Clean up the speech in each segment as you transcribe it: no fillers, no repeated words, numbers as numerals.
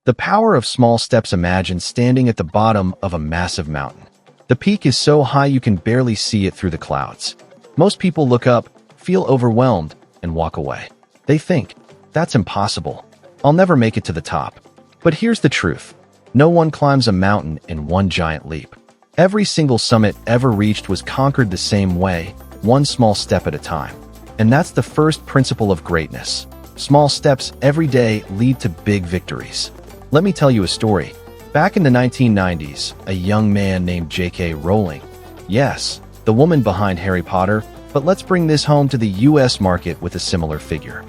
The power of small steps. Imagine standing at the bottom of a massive mountain. The peak is so high you can barely see it through the clouds. Most people look up, feel overwhelmed, and walk away. They think, that's impossible. I'll never make it to the top. But here's the truth. No one climbs a mountain in one giant leap. Every single summit ever reached was conquered the same way, one small step at a time. And that's the first principle of greatness. Small steps every day lead to big victories. Let me tell you a story. Back in the 1990s, a young man named J.K. Rowling. Yes, the woman behind Harry Potter, but let's bring this home to the US market with a similar figure.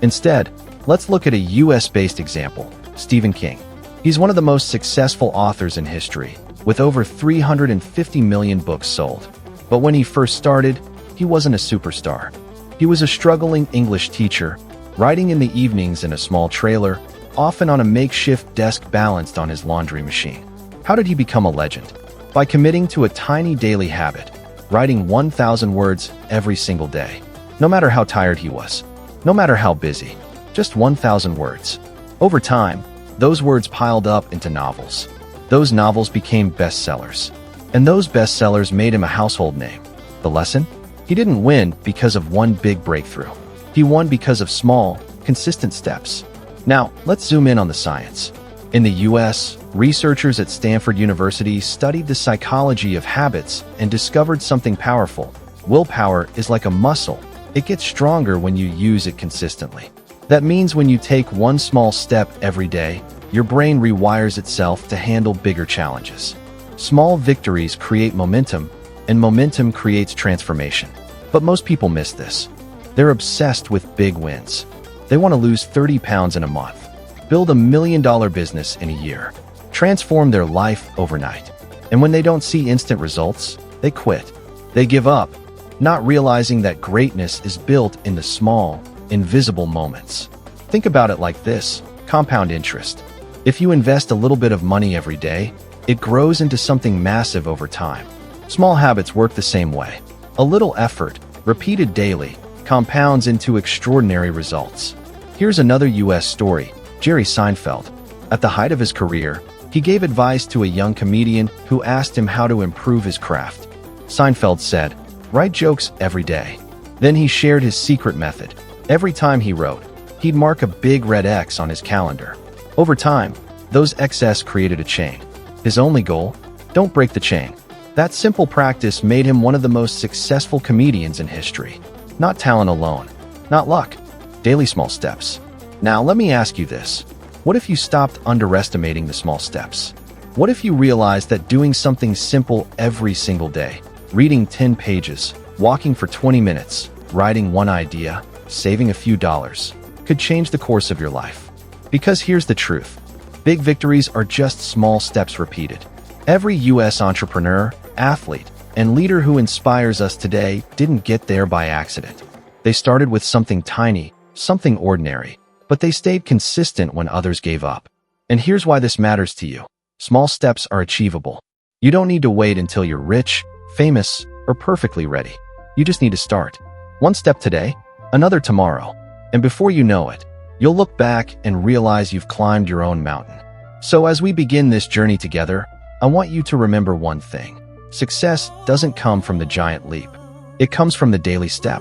Instead, let's look at a US-based example, Stephen King. He's one of the most successful authors in history, with over 350 million books sold. But when he first started, he wasn't a superstar. He was a struggling English teacher, writing in the evenings in a small trailer, often on a makeshift desk balanced on his laundry machine. How did he become a legend? By committing to a tiny daily habit, writing 1,000 words every single day. No matter how tired he was, no matter how busy, just 1,000 words. Over time, those words piled up into novels. Those novels became bestsellers. And those bestsellers made him a household name. The lesson? He didn't win because of one big breakthrough. He won because of small, consistent steps. Now, let's zoom in on the science. In the US, researchers at Stanford University studied the psychology of habits and discovered something powerful. Willpower is like a muscle. It gets stronger when you use it consistently. That means when you take one small step every day, your brain rewires itself to handle bigger challenges. Small victories create momentum, and momentum creates transformation. But most people miss this. They're obsessed with big wins. They want to lose 30 pounds in a month, build $1 million business in a year, transform their life overnight. And when they don't see instant results, they quit. They give up, not realizing that greatness is built in the small, invisible moments. Think about it like this: compound interest. If you invest a little bit of money every day, it grows into something massive over time. Small habits work the same way. A little effort, repeated daily, compounds into extraordinary results. Here's another US story, Jerry Seinfeld. At the height of his career, he gave advice to a young comedian who asked him how to improve his craft. Seinfeld said, "Write jokes every day." Then he shared his secret method. Every time he wrote, he'd mark a big red X on his calendar. Over time, those X's created a chain. His only goal? Don't break the chain. That simple practice made him one of the most successful comedians in history. Not talent alone, not luck, daily small steps. Now let me ask you this. What if you stopped underestimating the small steps? What if you realized that doing something simple every single day, reading 10 pages, walking for 20 minutes, writing one idea, saving a few dollars, could change the course of your life? Because here's the truth. Big victories are just small steps repeated. Every US entrepreneur, athlete, and leader who inspires us today didn't get there by accident. They started with something tiny, something ordinary, but they stayed consistent when others gave up. And here's why this matters to you. Small steps are achievable. You don't need to wait until you're rich, famous, or perfectly ready. You just need to start. One step today, another tomorrow. And before you know it, you'll look back and realize you've climbed your own mountain. So as we begin this journey together, I want you to remember one thing. Success doesn't come from the giant leap. It comes from the daily step.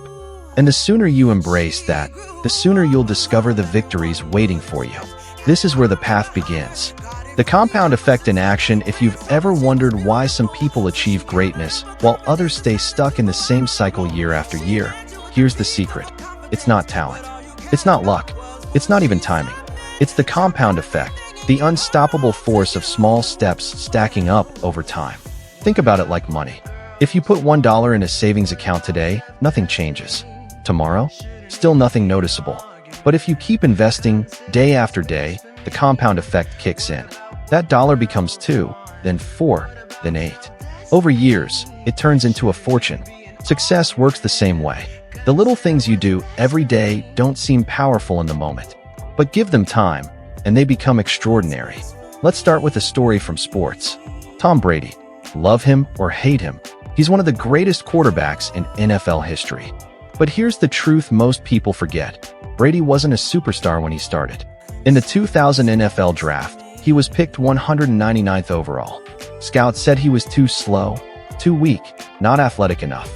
And the sooner you embrace that, the sooner you'll discover the victories waiting for you. This is where the path begins. The compound effect in action. If you've ever wondered why some people achieve greatness while others stay stuck in the same cycle year after year, here's the secret. It's not talent. It's not luck. It's not even timing. It's the compound effect, the unstoppable force of small steps stacking up over time. Think about it like money. If you put $1 in a savings account today, nothing changes. Tomorrow, still nothing noticeable. But if you keep investing day after day, the compound effect kicks in. That dollar becomes 2, then 4, then 8. Over years, it turns into a fortune. Success works the same way. The little things you do every day don't seem powerful in the moment, but give them time, and they become extraordinary. Let's start with a story from sports. Tom Brady. Love him or hate him, he's one of the greatest quarterbacks in NFL history. But here's the truth most people forget. Brady wasn't a superstar when he started. In the 2000 NFL Draft, he was picked 199th overall. Scouts said he was too slow, too weak, not athletic enough.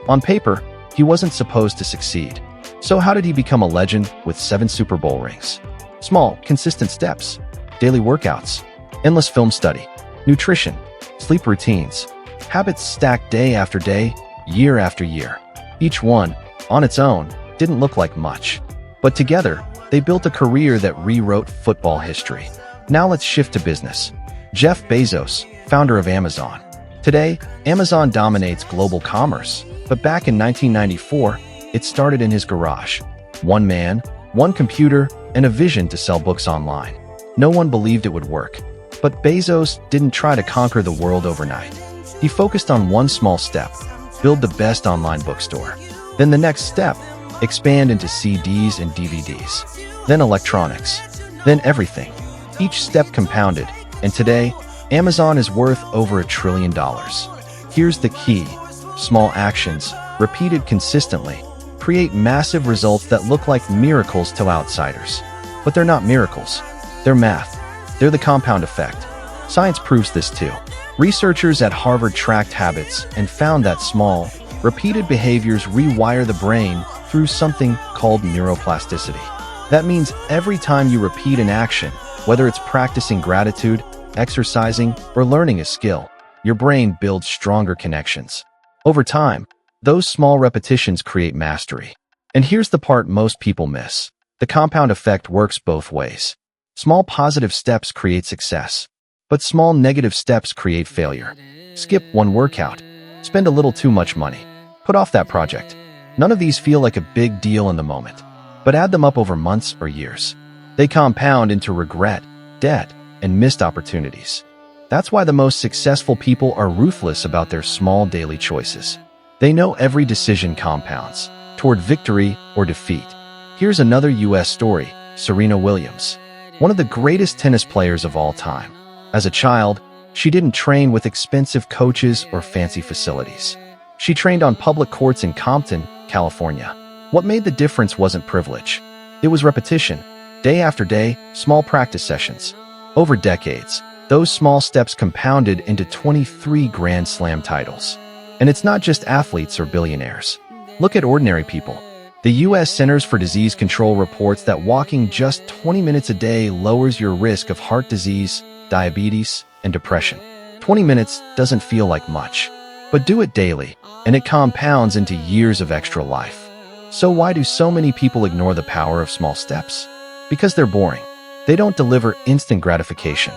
On paper, he wasn't supposed to succeed. So how did he become a legend with 7 Super Bowl rings? Small, consistent steps, daily workouts, endless film study, nutrition, sleep routines, habits stacked day after day, year after year. Each one, on its own, didn't look like much. But together, they built a career that rewrote football history. Now let's shift to business. Jeff Bezos, founder of Amazon. Today, Amazon dominates global commerce, but back in 1994, it started in his garage. One man, one computer, and a vision to sell books online. No one believed it would work. But Bezos didn't try to conquer the world overnight. He focused on one small step: build the best online bookstore. Then the next step, expand into CDs and DVDs. Then electronics. Then everything. Each step compounded, and today, Amazon is worth over $1 trillion. Here's the key: small actions, repeated consistently, create massive results that look like miracles to outsiders. But they're not miracles. They're math. They're the compound effect. Science proves this too. Researchers at Harvard tracked habits and found that small, repeated behaviors rewire the brain through something called neuroplasticity. That means every time you repeat an action, whether it's practicing gratitude, exercising, or learning a skill, your brain builds stronger connections. Over time, those small repetitions create mastery. And here's the part most people miss. The compound effect works both ways. Small positive steps create success, but small negative steps create failure. Skip one workout, spend a little too much money, put off that project. None of these feel like a big deal in the moment, but add them up over months or years. They compound into regret, debt, and missed opportunities. That's why the most successful people are ruthless about their small daily choices. They know every decision compounds toward victory or defeat. Here's another US story: Serena Williams, one of the greatest tennis players of all time. As a child, she didn't train with expensive coaches or fancy facilities. She trained on public courts in Compton, California. What made the difference wasn't privilege. It was repetition. Day after day, small practice sessions. Over decades, those small steps compounded into 23 Grand Slam titles. And it's not just athletes or billionaires. Look at ordinary people. The U.S. Centers for Disease Control reports that walking just 20 minutes a day lowers your risk of heart disease, diabetes, and depression. 20 minutes doesn't feel like much, but do it daily, and it compounds into years of extra life. So why do so many people ignore the power of small steps? Because they're boring. They don't deliver instant gratification.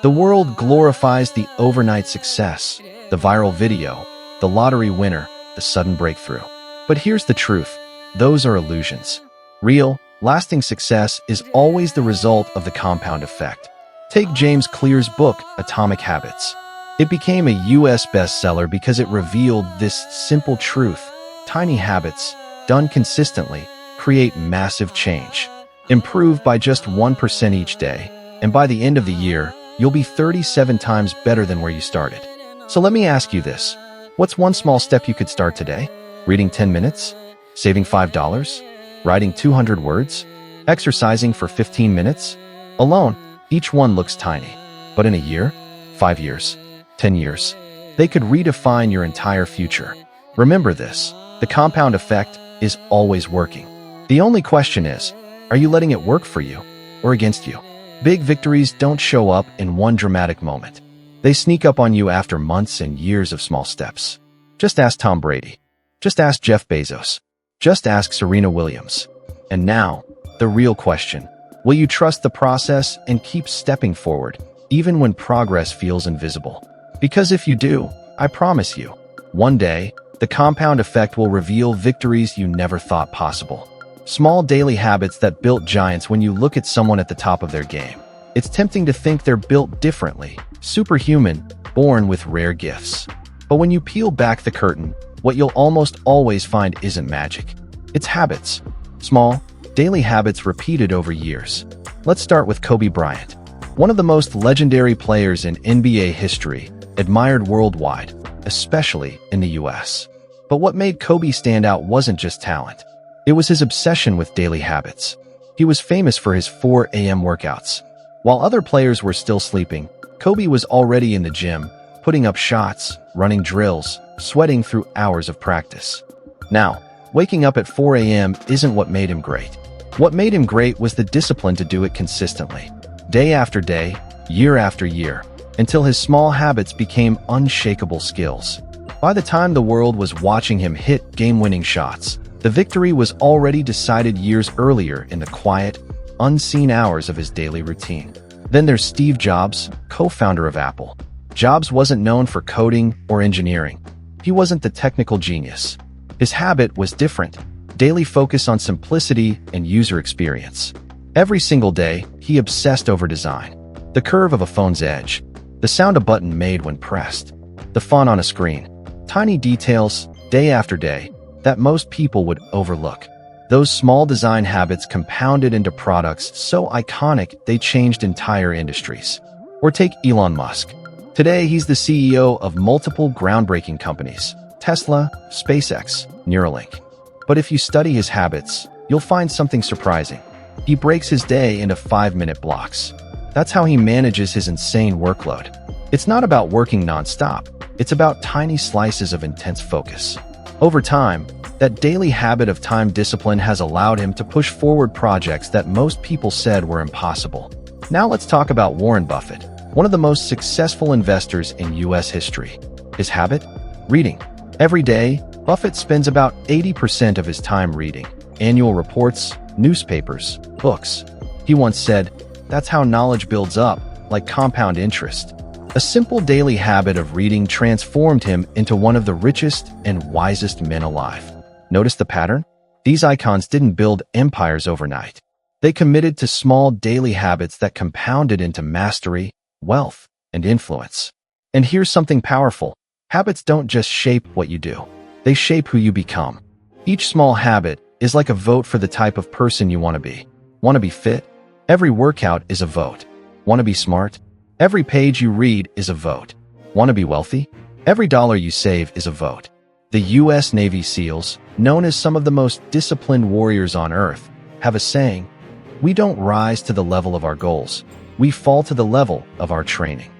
The world glorifies the overnight success, the viral video, the lottery winner, the sudden breakthrough. But here's the truth: those are illusions. Real, lasting success is always the result of the compound effect. Take James Clear's book, Atomic Habits. It became a US bestseller because it revealed this simple truth: tiny habits, done consistently, create massive change. Improve by just 1% each day, and by the end of the year, you'll be 37 times better than where you started. So let me ask you this: what's one small step you could start today? Reading 10 minutes? Saving $5? Writing 200 words? Exercising for 15 minutes? Alone, each one looks tiny. But in a year, 5 years, 10 years, they could redefine your entire future. Remember this: the compound effect is always working. The only question is, are you letting it work for you or against you? Big victories don't show up in one dramatic moment. They sneak up on you after months and years of small steps. Just ask Tom Brady. Just ask Jeff Bezos. Just ask Serena Williams. And now, the real question: will you trust the process and keep stepping forward, even when progress feels invisible? Because if you do, I promise you, one day, the compound effect will reveal victories you never thought possible. Small daily habits that built giants. When you look at someone at the top of their game, it's tempting to think they're built differently, superhuman, born with rare gifts. But when you peel back the curtain, what you'll almost always find isn't magic. It's habits. Small, daily habits repeated over years. Let's start with Kobe Bryant, one of the most legendary players in NBA history, admired worldwide, especially in the US. But what made Kobe stand out wasn't just talent. It was his obsession with daily habits. He was famous for his 4 a.m. workouts. While other players were still sleeping, Kobe was already in the gym, putting up shots, running drills, sweating through hours of practice. Now, waking up at 4 a.m. isn't what made him great. What made him great was the discipline to do it consistently, day after day, year after year, until his small habits became unshakable skills. By the time the world was watching him hit game-winning shots, the victory was already decided years earlier in the quiet, unseen hours of his daily routine. Then there's Steve Jobs, co-founder of Apple. Jobs wasn't known for coding or engineering. He wasn't the technical genius. His habit was different: daily focus on simplicity and user experience. Every single day, he obsessed over design. The curve of a phone's edge, the sound a button made when pressed, the font on a screen. Tiny details, day after day, that most people would overlook. Those small design habits compounded into products so iconic they changed entire industries. Or take Elon Musk. Today, he's the CEO of multiple groundbreaking companies: Tesla, SpaceX, Neuralink. But if you study his habits, you'll find something surprising. He breaks his day into 5-minute blocks. That's how he manages his insane workload. It's not about working nonstop. It's about tiny slices of intense focus. Over time, that daily habit of time discipline has allowed him to push forward projects that most people said were impossible. Now let's talk about Warren Buffett, one of the most successful investors in U.S. history. His habit? Reading. Every day, Buffett spends about 80% of his time reading annual reports, newspapers, books. He once said, "That's how knowledge builds up, like compound interest." A simple daily habit of reading transformed him into one of the richest and wisest men alive. Notice the pattern? These icons didn't build empires overnight. They committed to small daily habits that compounded into mastery, wealth, and influence. And here's something powerful. Habits don't just shape what you do. They shape who you become. Each small habit is like a vote for the type of person you want to be. Want to be fit? Every workout is a vote. Want to be smart? Every page you read is a vote. Want to be wealthy? Every dollar you save is a vote. The U.S. Navy SEALs, known as some of the most disciplined warriors on Earth, have a saying: "We don't rise to the level of our goals. We fall to the level of our training."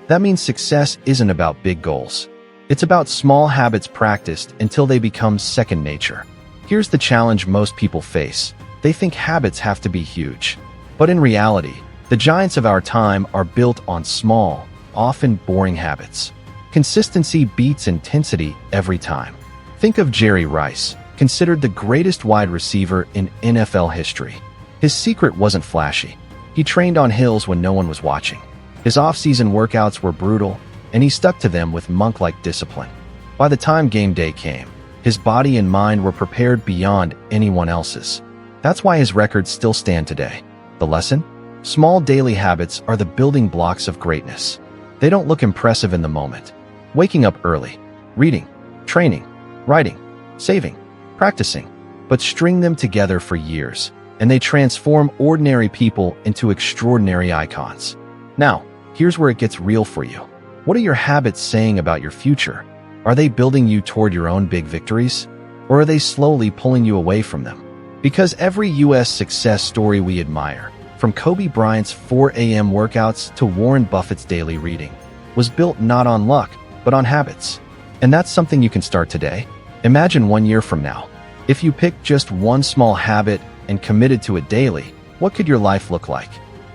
That means success isn't about big goals. It's about small habits practiced until they become second nature. Here's the challenge most people face. They think habits have to be huge. But in reality, the giants of our time are built on small, often boring habits. Consistency beats intensity every time. Think of Jerry Rice, considered the greatest wide receiver in NFL history. His secret wasn't flashy. He trained on hills when no one was watching. His off-season workouts were brutal, and he stuck to them with monk-like discipline. By the time game day came, his body and mind were prepared beyond anyone else's. That's why his records still stand today. The lesson? Small daily habits are the building blocks of greatness. They don't look impressive in the moment. Waking up early, reading, training, writing, saving, practicing, but string them together for years, and they transform ordinary people into extraordinary icons. Now, here's where it gets real for you. What are your habits saying about your future? Are they building you toward your own big victories? Or are they slowly pulling you away from them? Because every U.S. success story we admire, from Kobe Bryant's 4 a.m. workouts to Warren Buffett's daily reading, was built not on luck, but on habits. And that's something you can start today. Imagine 1 year from now. If you picked just one small habit and committed to it daily, what could your life look like?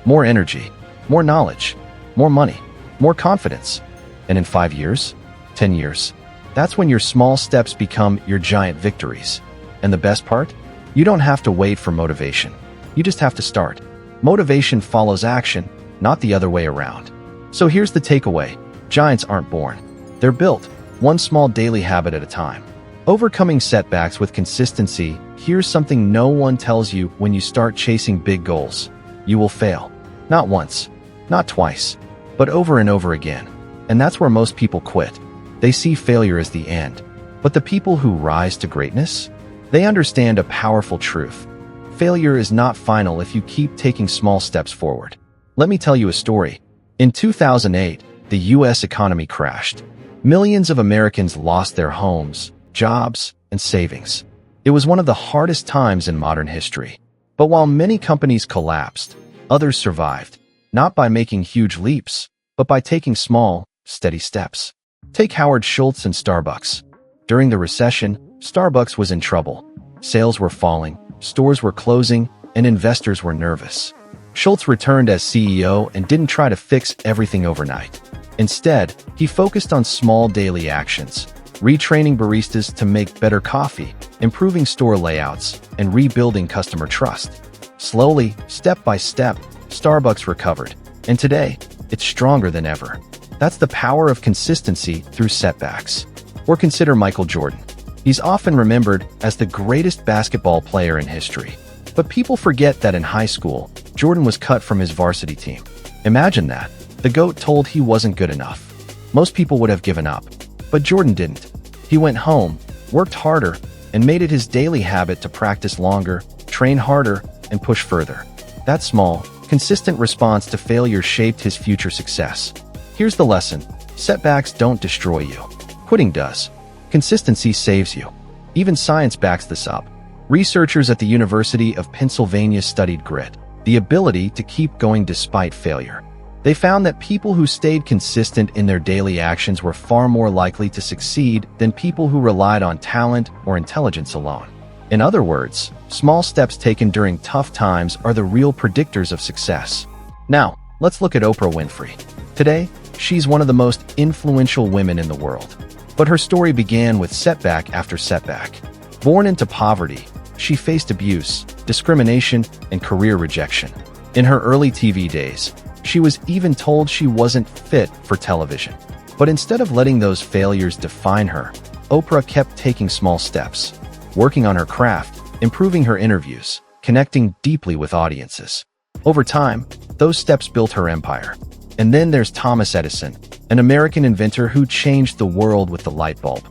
More energy, more knowledge, more money, more confidence. And in 5 years, 10 years, that's when your small steps become your giant victories. And the best part? You don't have to wait for motivation. You just have to start. Motivation follows action, not the other way around. So here's the takeaway. Giants aren't born. They're built, one small daily habit at a time. Overcoming setbacks with consistency. Here's something no one tells you when you start chasing big goals. You will fail. Not once, not twice, but over and over again. And that's where most people quit. They see failure as the end. But the people who rise to greatness, they understand a powerful truth. Failure is not final if you keep taking small steps forward. Let me tell you a story. In 2008, the U.S. economy crashed. Millions of Americans lost their homes, jobs, and savings. It was one of the hardest times in modern history. But while many companies collapsed, others survived, not by making huge leaps, but by taking small, steady steps. Take Howard Schultz and Starbucks. During the recession, Starbucks was in trouble. Sales were falling, stores were closing, and investors were nervous. Schultz returned as CEO and didn't try to fix everything overnight. Instead, he focused on small daily actions, retraining baristas to make better coffee, improving store layouts, and rebuilding customer trust. Slowly, step by step, Starbucks recovered, and today, it's stronger than ever. That's the power of consistency through setbacks. Or consider Michael Jordan. He's often remembered as the greatest basketball player in history. But people forget that in high school, Jordan was cut from his varsity team. Imagine that. The GOAT told he wasn't good enough. Most people would have given up. But Jordan didn't. He went home, worked harder, and made it his daily habit to practice longer, train harder, and push further. That small, consistent response to failure shaped his future success. Here's the lesson. Setbacks don't destroy you. Quitting does. Consistency saves you. Even science backs this up. Researchers at the University of Pennsylvania studied grit, the ability to keep going despite failure. They found that people who stayed consistent in their daily actions were far more likely to succeed than people who relied on talent or intelligence alone. In other words, small steps taken during tough times are the real predictors of success. Now, let's look at Oprah Winfrey. Today, she's one of the most influential women in the world. But her story began with setback after setback. Born into poverty, she faced abuse, discrimination, and career rejection. In her early TV days, she was even told she wasn't fit for television. But instead of letting those failures define her, Oprah kept taking small steps, working on her craft, improving her interviews, connecting deeply with audiences. Over time, those steps built her empire. And then there's Thomas Edison, an American inventor who changed the world with the light bulb.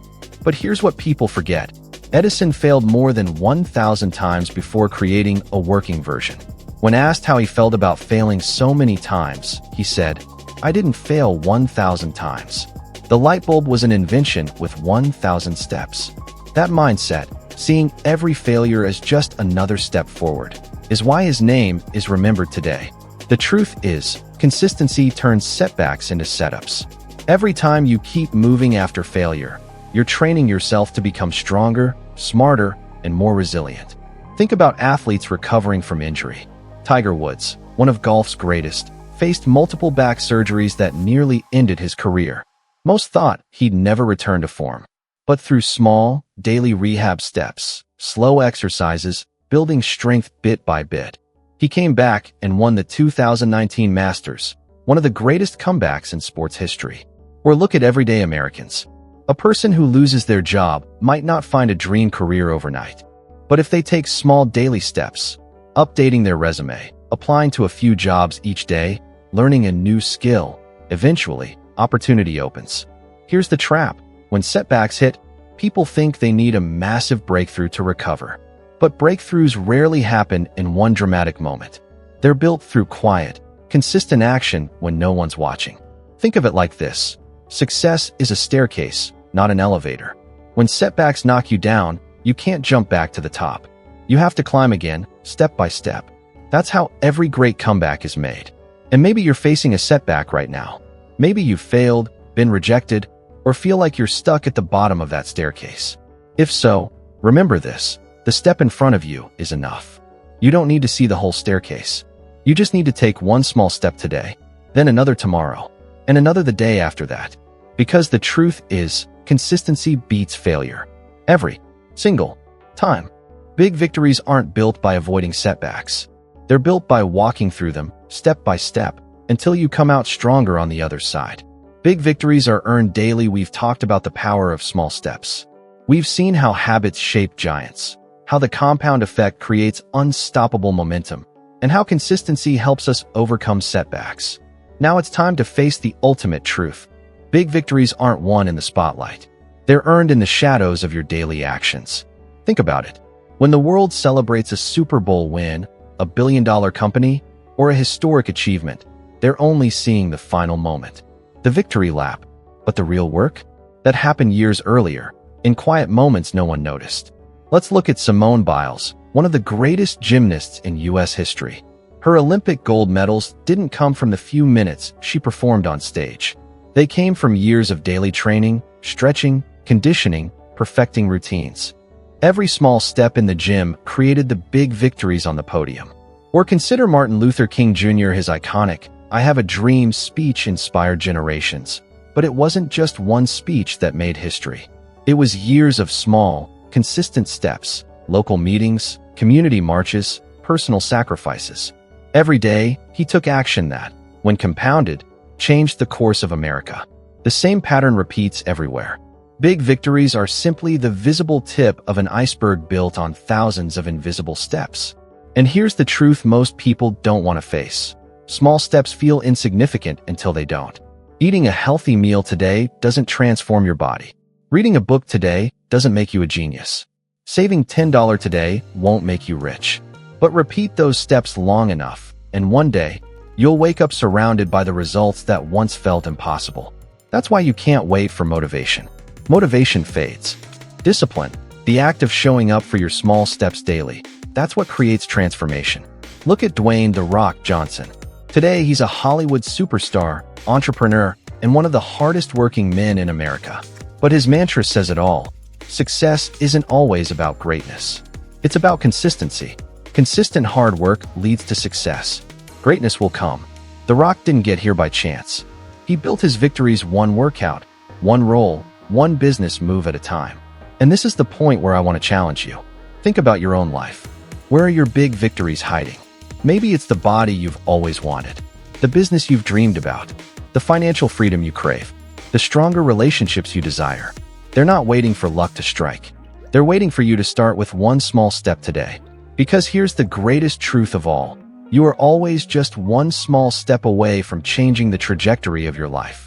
But here's what people forget. Edison failed more than 1,000 times before creating a working version. When asked how he felt about failing so many times, he said, "I didn't fail 1,000 times. The light bulb was an invention with 1,000 steps." That mindset, seeing every failure as just another step forward, is why his name is remembered today. The truth is, consistency turns setbacks into setups. Every time you keep moving after failure, you're training yourself to become stronger, smarter, and more resilient. Think about athletes recovering from injury. Tiger Woods, one of golf's greatest, faced multiple back surgeries that nearly ended his career. Most thought he'd never return to form. But through small, daily rehab steps, slow exercises, building strength bit by bit, he came back and won the 2019 Masters, one of the greatest comebacks in sports history. Or look at everyday Americans. A person who loses their job might not find a dream career overnight. But if they take small daily steps, updating their resume, applying to a few jobs each day, learning a new skill, eventually, opportunity opens. Here's the trap. When setbacks hit, people think they need a massive breakthrough to recover. But breakthroughs rarely happen in one dramatic moment. They're built through quiet, consistent action when no one's watching. Think of it like this. Success is a staircase, not an elevator. When setbacks knock you down, you can't jump back to the top. You have to climb again, step by step. That's how every great comeback is made. And maybe you're facing a setback right now. Maybe you've failed, been rejected, or feel like you're stuck at the bottom of that staircase. If so, remember this. The step in front of you is enough. You don't need to see the whole staircase. You just need to take one small step today, then another tomorrow, and another the day after that. Because the truth is, consistency beats failure. Every single time. Big victories aren't built by avoiding setbacks. They're built by walking through them, step by step, until you come out stronger on the other side. Big victories are earned daily. We've talked about the power of small steps. We've seen how habits shape giants, how the compound effect creates unstoppable momentum, and how consistency helps us overcome setbacks. Now it's time to face the ultimate truth. Big victories aren't won in the spotlight. They're earned in the shadows of your daily actions. Think about it. When the world celebrates a Super Bowl win, a billion-dollar company, or a historic achievement, they're only seeing the final moment, the victory lap. But the real work? That happened years earlier, in quiet moments no one noticed. Let's look at Simone Biles, one of the greatest gymnasts in U.S. history. Her Olympic gold medals didn't come from the few minutes she performed on stage. They came from years of daily training, stretching, conditioning, perfecting routines. Every small step in the gym created the big victories on the podium. Or consider Martin Luther King Jr. His iconic, "I Have a Dream" speech inspired generations. But it wasn't just one speech that made history. It was years of small, consistent steps, local meetings, community marches, personal sacrifices. Every day, he took action that, when compounded, changed the course of America. The same pattern repeats everywhere. Big victories are simply the visible tip of an iceberg built on thousands of invisible steps. And here's the truth most people don't want to face. Small steps feel insignificant until they don't. Eating a healthy meal today doesn't transform your body. Reading a book today doesn't make you a genius. Saving $10 today won't make you rich. But repeat those steps long enough, and one day, you'll wake up surrounded by the results that once felt impossible. That's why you can't wait for motivation. Motivation fades. Discipline, the act of showing up for your small steps daily, that's what creates transformation. Look at Dwayne "The Rock" Johnson. Today, he's a Hollywood superstar, entrepreneur, and one of the hardest working men in America. But his mantra says it all. Success isn't always about greatness. It's about consistency. Consistent hard work leads to success. Greatness will come. The Rock didn't get here by chance. He built his victories one workout, one roll, one business move at a time. And this is the point where I want to challenge you. Think about your own life. Where are your big victories hiding? Maybe it's the body you've always wanted, the business you've dreamed about, the financial freedom you crave, the stronger relationships you desire. They're not waiting for luck to strike. They're waiting for you to start with one small step today. Because here's the greatest truth of all. You are always just one small step away from changing the trajectory of your life.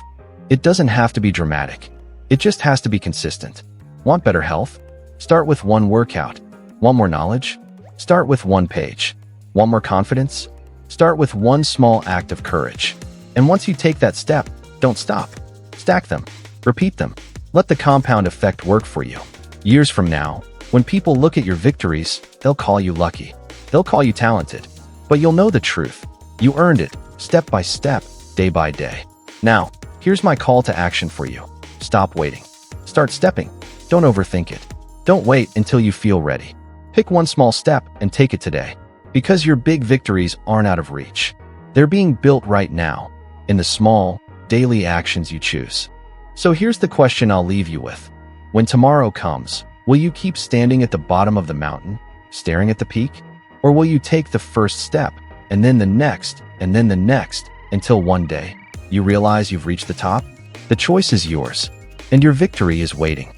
It doesn't have to be dramatic. It just has to be consistent. Want better health? Start with one workout. Want more knowledge? Start with one page. Want more confidence? Start with one small act of courage. And once you take that step, don't stop. Stack them. Repeat them. Let the compound effect work for you. Years from now, when people look at your victories, they'll call you lucky. They'll call you talented. But you'll know the truth. You earned it, step by step, day by day. Now, here's my call to action for you. Stop waiting. Start stepping. Don't overthink it. Don't wait until you feel ready. Pick one small step and take it today. Because your big victories aren't out of reach. They're being built right now, in the small, daily actions you choose. So here's the question I'll leave you with. When tomorrow comes, will you keep standing at the bottom of the mountain, staring at the peak? Or will you take the first step, and then the next, and then the next, until one day, you realize you've reached the top? The choice is yours, and your victory is waiting.